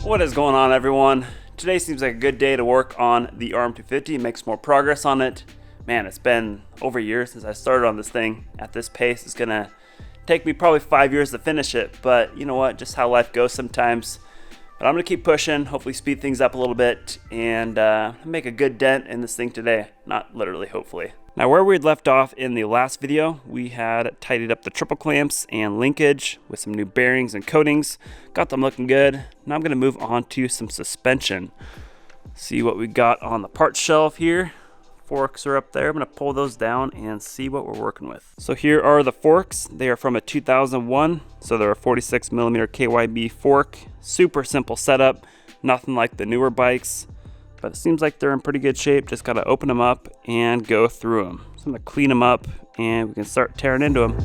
What is going on, everyone? Today seems like a good day to work on the RM250, make some more progress on it. Man, it's been over a year since I started on this thing. At this pace, it's gonna take me probably 5 years to finish it, but you know what, just how life goes sometimes. But I'm gonna keep pushing, hopefully speed things up a little bit, and make a good dent in this thing today. Not literally, hopefully. Now, where we'd left off in the last video, we had tidied up the triple clamps and linkage with some new bearings and coatings. Got them looking good. Now I'm gonna move on to some suspension. See what we got on the parts shelf here. Forks are up there. I'm gonna pull those down and see what we're working with. So here are the forks. They are from a 2001, so they're a 46mm KYB fork. Super simple setup, nothing like the newer bikes, but it seems like they're in pretty good shape. Just gotta open them up and go through them. So I'm gonna clean them up and we can start tearing into them.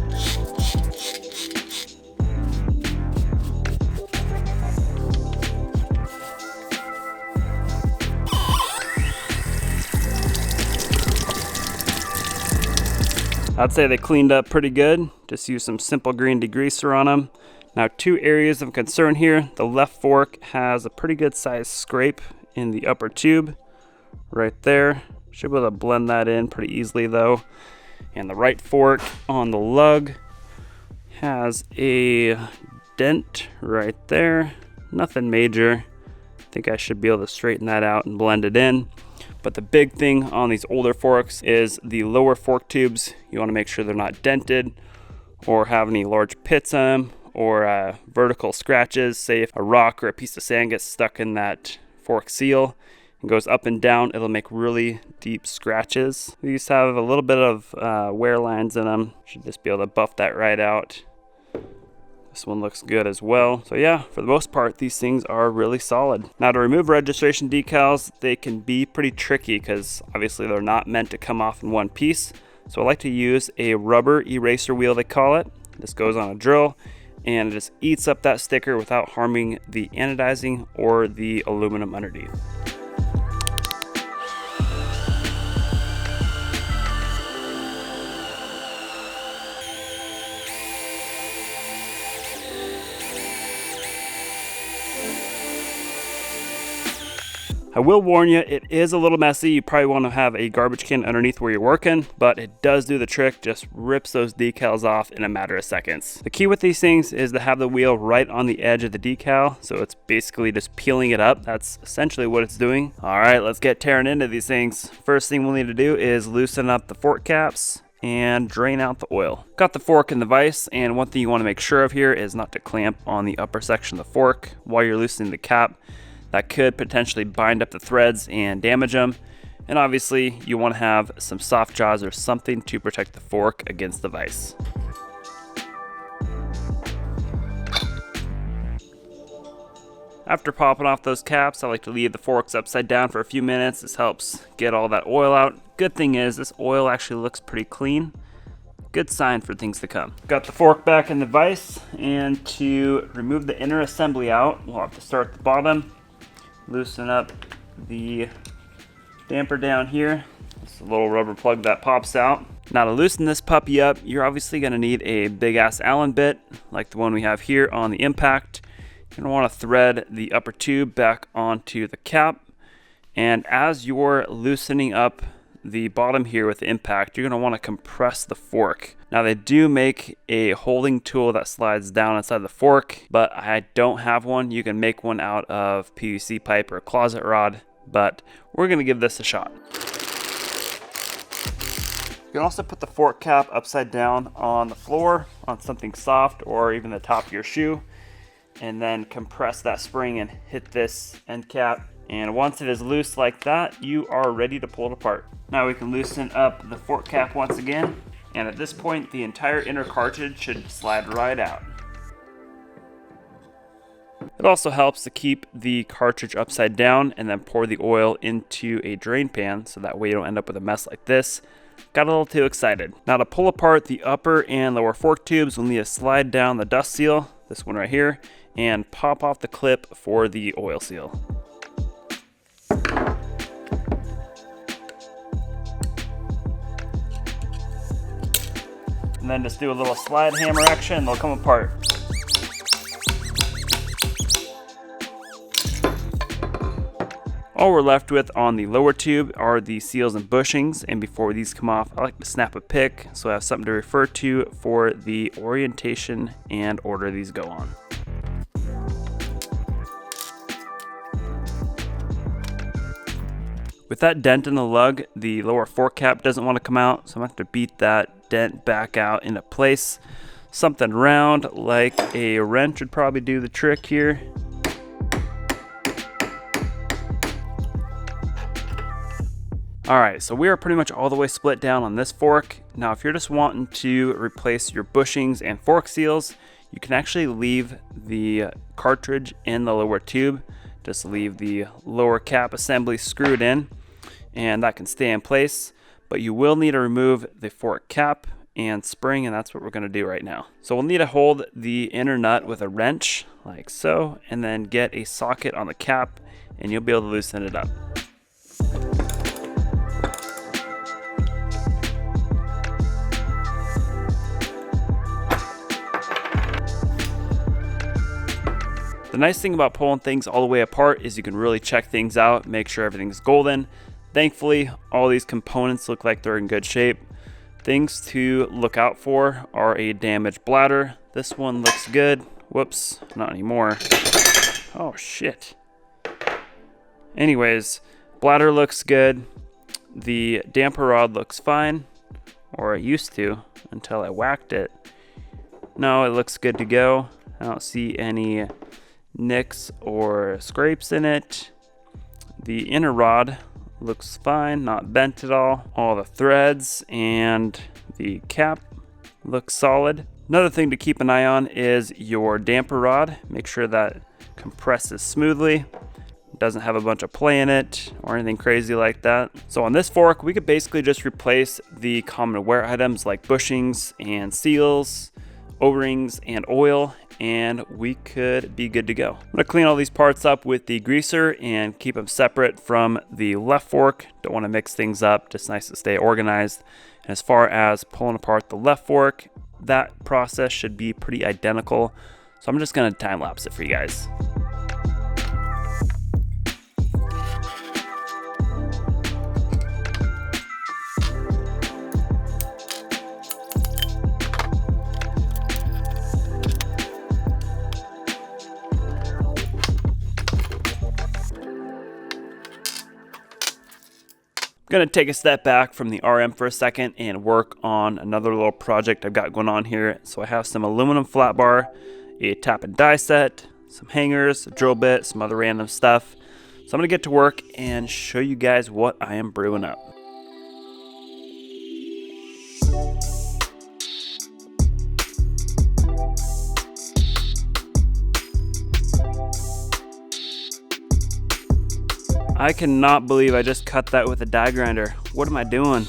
I'd say they cleaned up pretty good. Just use some simple green degreaser on them. Now, two areas of concern here. The left fork has a pretty good sized scrape in the upper tube right there. Should be able to blend that in pretty easily though. And the right fork on the lug has a dent right there. Nothing major. I think I should be able to straighten that out and blend it in. But the big thing on these older forks is the lower fork tubes. You want to make sure they're not dented or have any large pits on them or vertical scratches. Say if a rock or a piece of sand gets stuck in that fork seal and goes up and down, it'll make really deep scratches. These have a little bit of wear lines in them. Should just be able to buff that right out. This one looks good as well. So yeah, for the most part, these things are really solid. Now, to remove registration decals, they can be pretty tricky because obviously they're not meant to come off in one piece. So I like to use a rubber eraser wheel, they call it. This goes on a drill and it just eats up that sticker without harming the anodizing or the aluminum underneath. I will warn you, it is a little messy. You probably want to have a garbage can underneath where you're working, but it does do the trick, just rips those decals off in a matter of seconds. The key with these things is to have the wheel right on the edge of the decal, so it's basically just peeling it up. That's essentially what it's doing. All right, let's get tearing into these things. First thing we'll need to do is loosen up the fork caps and drain out the oil. Got the fork in the vise, and one thing you want to make sure of here is not to clamp on the upper section of the fork while you're loosening the cap. That could potentially bind up the threads and damage them. And obviously you want to have some soft jaws or something to protect the fork against the vise. After popping off those caps, I like to leave the forks upside down for a few minutes. This helps get all that oil out. Good thing is this oil actually looks pretty clean. Good sign for things to come. Got the fork back in the vise, and to remove the inner assembly out, we'll have to start at the bottom. Loosen up the damper down here. It's a little rubber plug that pops out. Now, to loosen this puppy up, you're obviously going to need a big ass Allen bit like the one we have here on the impact. You're going to want to thread the upper tube back onto the cap, and as you're loosening up the bottom here with the impact, you're going to want to compress the fork. Now, they do make a holding tool that slides down inside the fork, but I don't have one. You can make one out of PVC pipe or closet rod, but we're going to give this a shot. You can also put the fork cap upside down on the floor on something soft or even the top of your shoe, and then compress that spring and hit this end cap. And once it is loose like that, you are ready to pull it apart. Now we can loosen up the fork cap once again, and at this point the entire inner cartridge should slide right out. It also helps to keep the cartridge upside down and then pour the oil into a drain pan so that way you don't end up with a mess like this. Got a little too excited. Now, to pull apart the upper and lower fork tubes, we'll need to slide down the dust seal, this one right here, and pop off the clip for the oil seal. And then just do a little slide hammer action and they'll come apart. All we're left with on the lower tube are the seals and bushings, and before these come off, I like to snap a pic so I have something to refer to for the orientation and order these go on. With that dent in the lug, the lower fork cap doesn't want to come out, so I'm going to have to beat that dent back out into place. Something round like a wrench would probably do the trick here. Alright, so we are pretty much all the way split down on this fork. Now if you're just wanting to replace your bushings and fork seals, you can actually leave the cartridge in the lower tube. Just leave the lower cap assembly screwed in, and that can stay in place. But you will need to remove the fork cap and spring, and that's what we're going to do right now. So we'll need to hold the inner nut with a wrench, like so, and then get a socket on the cap, and you'll be able to loosen it up. The nice thing about pulling things all the way apart is you can really check things out, make sure everything's golden. Thankfully, all these components look like they're in good shape. Things to look out for are a damaged bladder. This one looks good. Whoops, not anymore. Oh shit. Anyways, bladder looks good. The damper rod looks fine, or it used to until I whacked it. No, it looks good to go. I don't see any nicks or scrapes in it. The inner rod looks fine, not bent at all. All the threads and the cap looks solid. Another thing to keep an eye on is your damper rod. Make sure that compresses smoothly, doesn't have a bunch of play in it or anything crazy like that. So on this fork, we could basically just replace the common wear items like bushings and seals, O-rings and oil, and we could be good to go. I'm gonna clean all these parts up with the greaser and keep them separate from the left fork. Don't wanna mix things up, just nice to stay organized. And as far as pulling apart the left fork, that process should be pretty identical. So I'm just gonna time lapse it for you guys. Gonna take a step back from the RM for a second and work on another little project I've got going on here. So I have some aluminum flat bar, a tap and die set, some hangers, a drill bit, some other random stuff. So I'm gonna get to work and show you guys what I am brewing up. I cannot believe I just cut that with a die grinder. What am I doing?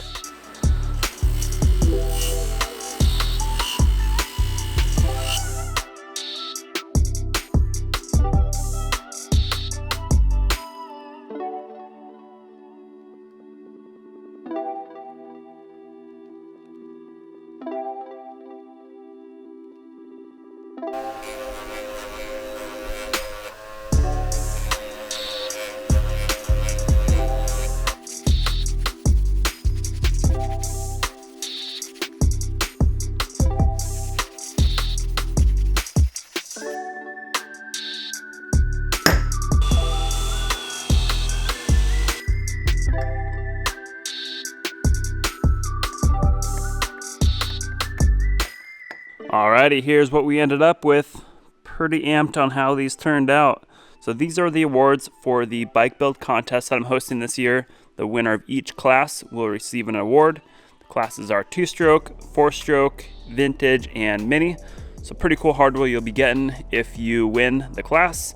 Alrighty, here's what we ended up with. Pretty amped on how these turned out. So these are the awards for the bike build contest that I'm hosting this year. The winner of each class will receive an award. The classes are 2-stroke, 4-stroke, vintage, and mini. So pretty cool hardware you'll be getting if you win the class.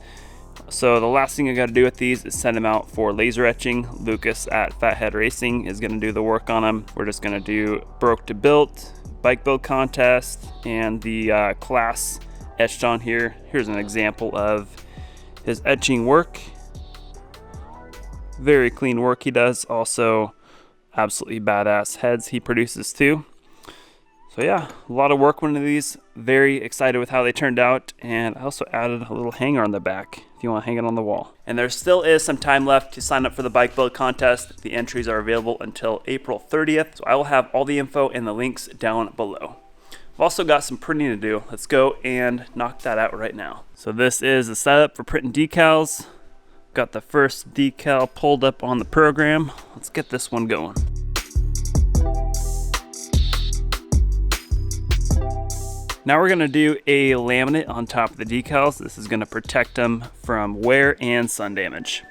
So the last thing I got to do with these is send them out for laser etching. Lucas at Fathead Racing is going to do the work on them. We're just going to do broke to built, bike build contest, and the class etched on here. Here's an example of his etching work. Very clean work he does. Also absolutely badass heads he produces too. So yeah, a lot of work went into these. Very excited with how they turned out, and I also added a little hanger on the back if you want to hang it on the wall. And there still is some time left to sign up for the bike build contest. The entries are available until April 30th. So I will have all the info and the links down below. I've also got some printing to do. Let's go and knock that out right now. So this is the setup for printing decals. Got the first decal pulled up on the program. Let's get this one going. Now we're gonna do a laminate on top of the decals. This is gonna protect them from wear and sun damage.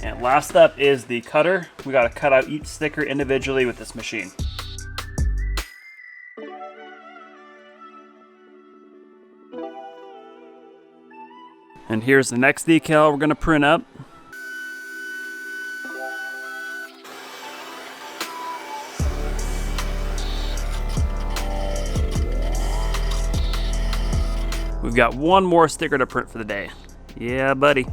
And last up is the cutter. We gotta cut out each sticker individually with this machine. And here's the next decal we're gonna print up. We've got one more sticker to print for the day. Yeah, buddy.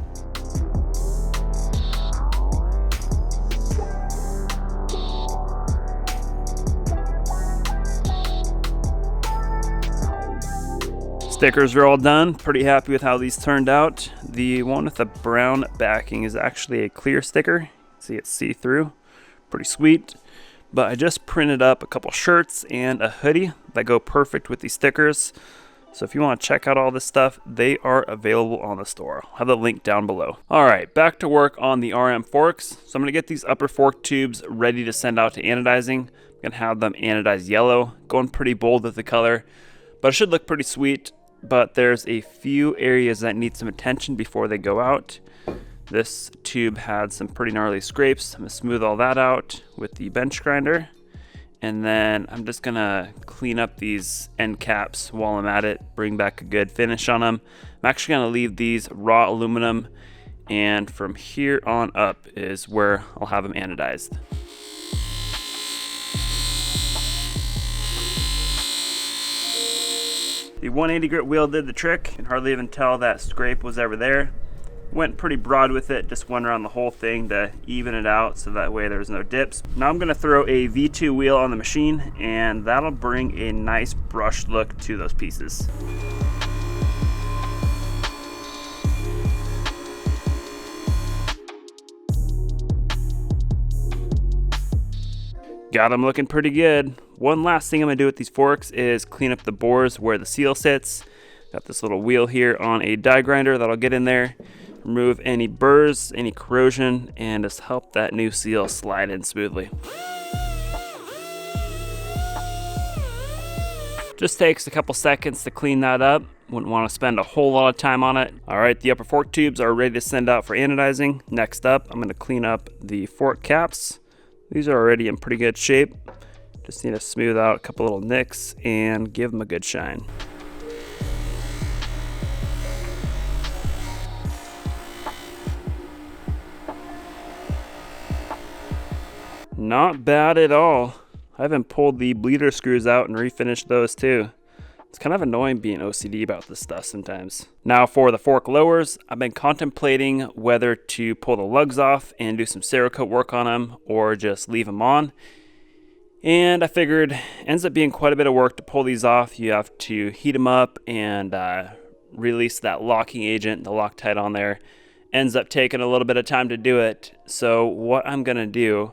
Stickers are all done. Pretty happy with how these turned out. The one with the brown backing is actually a clear sticker. See, it's see-through. Pretty sweet. But I just printed up a couple shirts and a hoodie that go perfect with these stickers. So if you want to check out all this stuff, they are available on the store. I'll have the link down below. All right, back to work on the RM forks. So I'm gonna get these upper fork tubes ready to send out to anodizing. I'm gonna have them anodized yellow, going pretty bold with the color, but it should look pretty sweet. But there's a few areas that need some attention before they go out. This tube had some pretty gnarly scrapes. I'm gonna smooth all that out with the bench grinder. And then I'm just gonna clean up these end caps while I'm at it, bring back a good finish on them. I'm actually gonna leave these raw aluminum, and from here on up is where I'll have them anodized. The 180 grit wheel did the trick. You can hardly even tell that scrape was ever there. Went pretty broad with it, just went around the whole thing to even it out so that way there's no dips. Now I'm gonna throw a V2 wheel on the machine, and that'll bring a nice brushed look to those pieces. Got them looking pretty good. One last thing I'm gonna do with these forks is clean up the bores where the seal sits. Got this little wheel here on a die grinder that'll get in there, remove any burrs, any corrosion, and just help that new seal slide in smoothly. Just takes a couple seconds to clean that up. Wouldn't want to spend a whole lot of time on it. All right, the upper fork tubes are ready to send out for anodizing. Next up, I'm gonna clean up the fork caps. These are already in pretty good shape. Just need to smooth out a couple little nicks and give them a good shine. Not bad at all. I haven't pulled the bleeder screws out and refinished those too. It's kind of annoying being OCD about this stuff sometimes. Now for the fork lowers, I've been contemplating whether to pull the lugs off and do some Cerakote work on them or just leave them on. And I figured it ends up being quite a bit of work to pull these off. You have to heat them up and release that locking agent, the Loctite on there. Ends up taking a little bit of time to do it. So what I'm gonna do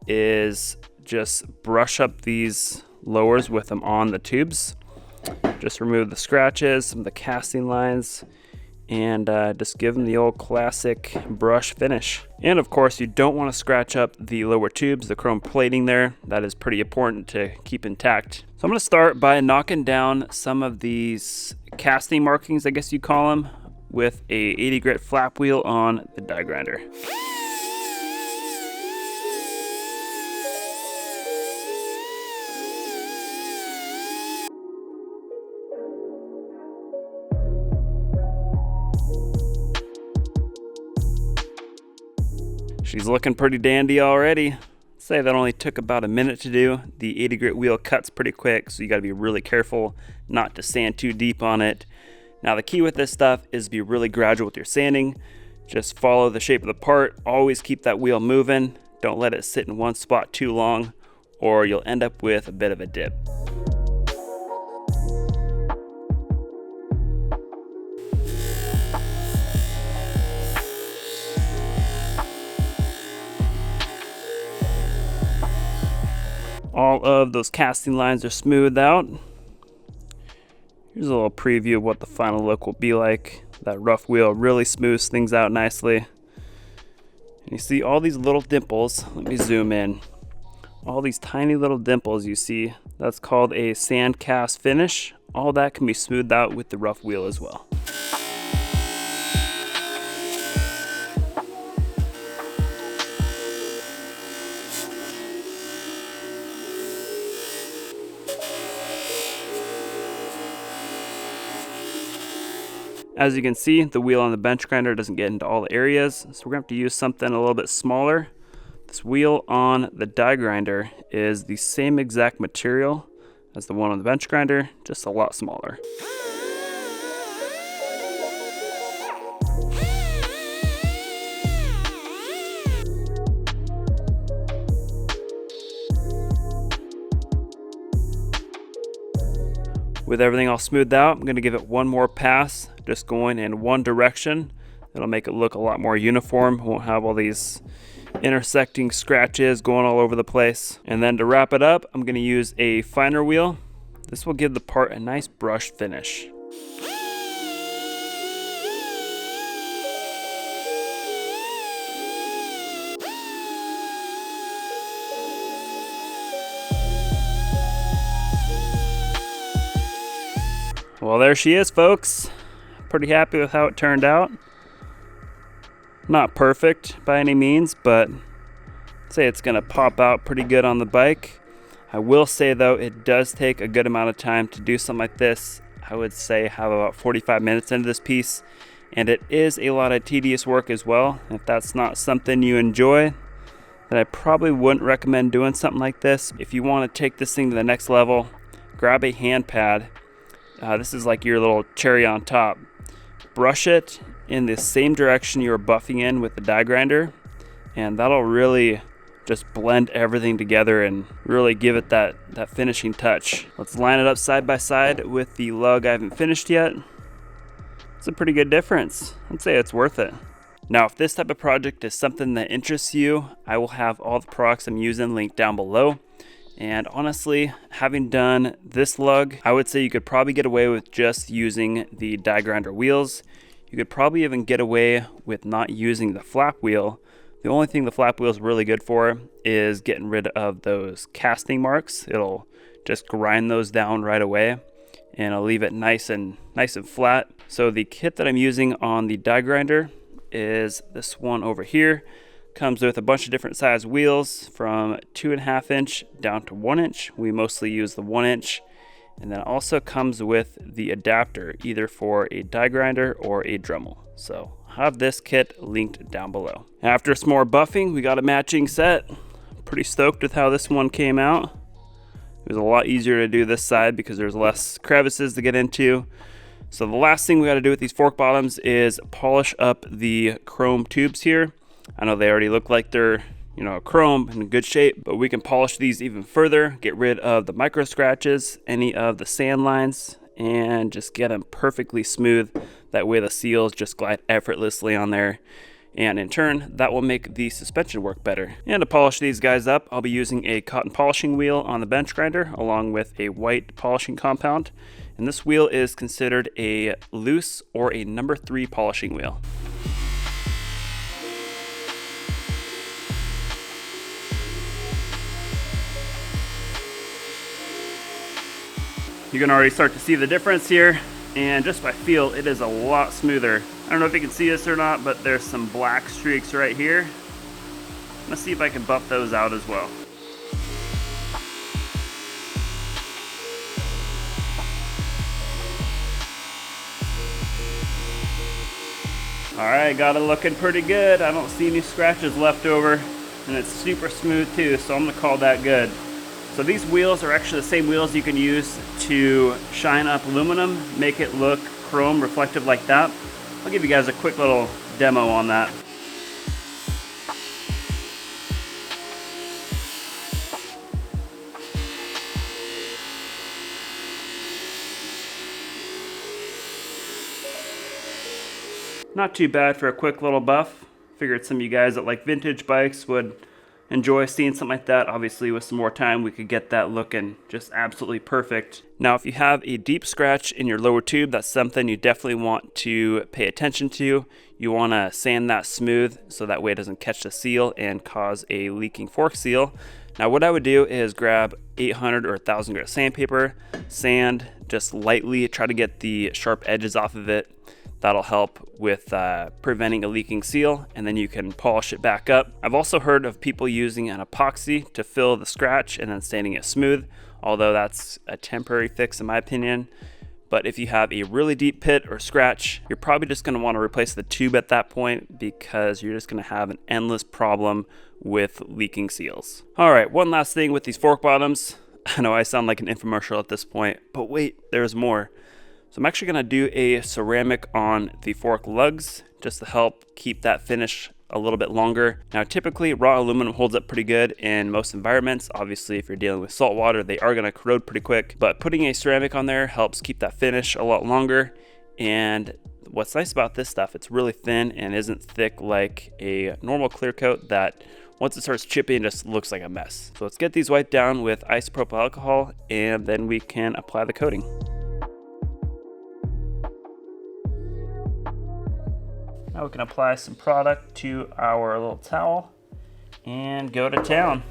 is just brush up these lowers with them on the tubes. Just remove the scratches, some of the casting lines, and just give them the old classic brush finish. And of course, you don't want to scratch up the lower tubes, the chrome plating there. That is pretty important to keep intact. So I'm going to start by knocking down some of these casting markings, I guess you call them, with a 80 grit flap wheel on the die grinder. She's looking pretty dandy already. Say that only took about a minute to do. The 80 grit wheel cuts pretty quick, so you gotta be really careful not to sand too deep on it. Now the key with this stuff is to be really gradual with your sanding. Just follow the shape of the part. Always keep that wheel moving. Don't let it sit in one spot too long, or you'll end up with a bit of a dip. all of those casting lines are smoothed out. Here's a little preview of what the final look will be like. That rough wheel really smooths things out nicely. And you see all these little dimples. Let me zoom in. All these tiny little dimples you see, that's called a sand cast finish. All that can be smoothed out with the rough wheel as well. As you can see, the wheel on the bench grinder doesn't get into all the areas, so we're going to have to use something a little bit smaller. This wheel on the die grinder is the same exact material as the one on the bench grinder, just a lot smaller. With everything all smoothed out, I'm going to give it one more pass, just going in one direction. It'll make it look a lot more uniform. Won't have all these intersecting scratches going all over the place. And then to wrap it up, I'm going to use a finer wheel. This will give the part a nice brushed finish. Well, there she is, folks. Pretty happy with how it turned out. Not perfect by any means, but I'd say it's gonna pop out pretty good on the bike. I will say though, it does take a good amount of time to do something like this. I would say have about 45 minutes into this piece, and it is a lot of tedious work as well. If that's not something you enjoy, then I probably wouldn't recommend doing something like this. If you want to take this thing to the next level, grab a hand pad. This is like your little cherry on top. Brush it in the same direction you were buffing in with the die grinder, and that'll really just blend everything together and really give it that finishing touch. Let's line it up side by side with the lug I haven't finished yet. It's a pretty good difference. I'd say it's worth it. Now, if this type of project is something that interests you, I will have all the products I'm using linked down below. And honestly, having done this lug, I would say you could probably get away with just using the die grinder wheels. You could probably even get away with not using the flap wheel. The only thing the flap wheel is really good for is getting rid of those casting marks. It'll just grind those down right away, and it'll leave it nice and flat. So the kit that I'm using on the die grinder is this one over here. Comes with a bunch of different size wheels from 2.5 inch down to 1 inch. We mostly use the 1 inch. And then also comes with the adapter, either for a die grinder or a Dremel. So I have this kit linked down below. After some more buffing, we got a matching set. Pretty stoked with how this one came out. It was a lot easier to do this side because there's less crevices to get into. So the last thing we got to do with these fork bottoms is polish up the chrome tubes here. I know they already look like they're, chrome in good shape, but we can polish these even further, get rid of the micro scratches, any of the sand lines, and just get them perfectly smooth. That way the seals just glide effortlessly on there. And in turn, that will make the suspension work better. And to polish these guys up, I'll be using a cotton polishing wheel on the bench grinder, along with a white polishing compound. And this wheel is considered a loose or a number 3 polishing wheel. You can already start to see the difference here, and just by feel, it is a lot smoother. I don't know if you can see this or not, but there's some black streaks right here. Let's see if I can buff those out as well. All right, got it looking pretty good. I don't see any scratches left over, and it's super smooth too, so I'm gonna call that good. So these wheels are actually the same wheels you can use to shine up aluminum, make it look chrome reflective like that. I'll give you guys a quick little demo on that. Not too bad for a quick little buff. Figured some of you guys that like vintage bikes would enjoy seeing something like that. Obviously, with some more time, we could get that looking just absolutely perfect. Now, if you have a deep scratch in your lower tube, that's something you definitely want to pay attention to. You want to sand that smooth so that way it doesn't catch the seal and cause a leaking fork seal. Now, what I would do is grab 800 or 1000 grit sandpaper, sand just lightly, try to get the sharp edges off of it. That'll help with preventing a leaking seal, and then you can polish it back up. I've also heard of people using an epoxy to fill the scratch and then sanding it smooth, although that's a temporary fix in my opinion. But if you have a really deep pit or scratch, you're probably just gonna wanna replace the tube at that point because you're just gonna have an endless problem with leaking seals. All right, one last thing with these fork bottoms. I know I sound like an infomercial at this point, but wait, there's more. So I'm actually gonna do a ceramic on the fork lugs just to help keep that finish a little bit longer. Now, typically raw aluminum holds up pretty good in most environments. Obviously, if you're dealing with salt water, they are gonna corrode pretty quick, but putting a ceramic on there helps keep that finish a lot longer. And what's nice about this stuff, it's really thin and isn't thick like a normal clear coat that once it starts chipping, it just looks like a mess. So let's get these wiped down with isopropyl alcohol and then we can apply the coating. Now we can apply some product to our little towel and go to town.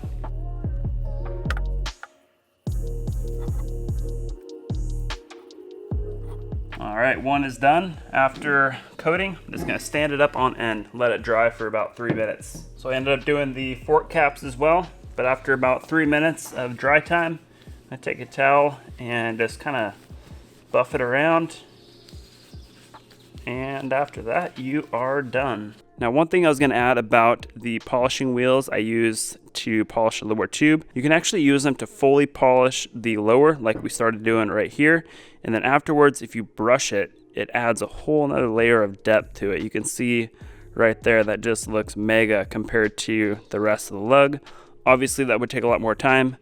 All right, one is done. After coating, I'm just gonna stand it up on end, let it dry for about 3 minutes. So I ended up doing the fork caps as well, but after about 3 minutes of dry time, I take a towel and just kind of buff it around. And after that, you are done. Now, one thing I was gonna add about the polishing wheels I use to polish the lower tube, you can actually use them to fully polish the lower like we started doing right here. And then afterwards, if you brush it, it adds a whole nother layer of depth to it. You can see right there that just looks mega compared to the rest of the lug. Obviously, that would take a lot more time,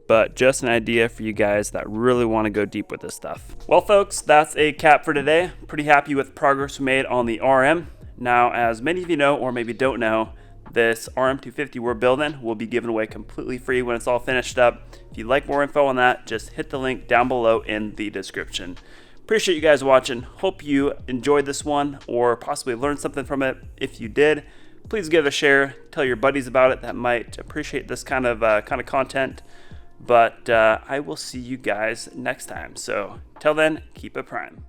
but just an idea for you guys that really want to go deep with this stuff. Well, folks, that's a cap for today. Pretty happy with the progress we made on the RM. Now, as many of you know, or maybe don't know, this RM250 we're building will be given away completely free when it's all finished up. If you'd like more info on that, just hit the link down below in the description. Appreciate you guys watching. Hope you enjoyed this one or possibly learned something from it. If you did, please give it a share. Tell your buddies about it that might appreciate this kind of content. But I will see you guys next time. So till then, keep it prime.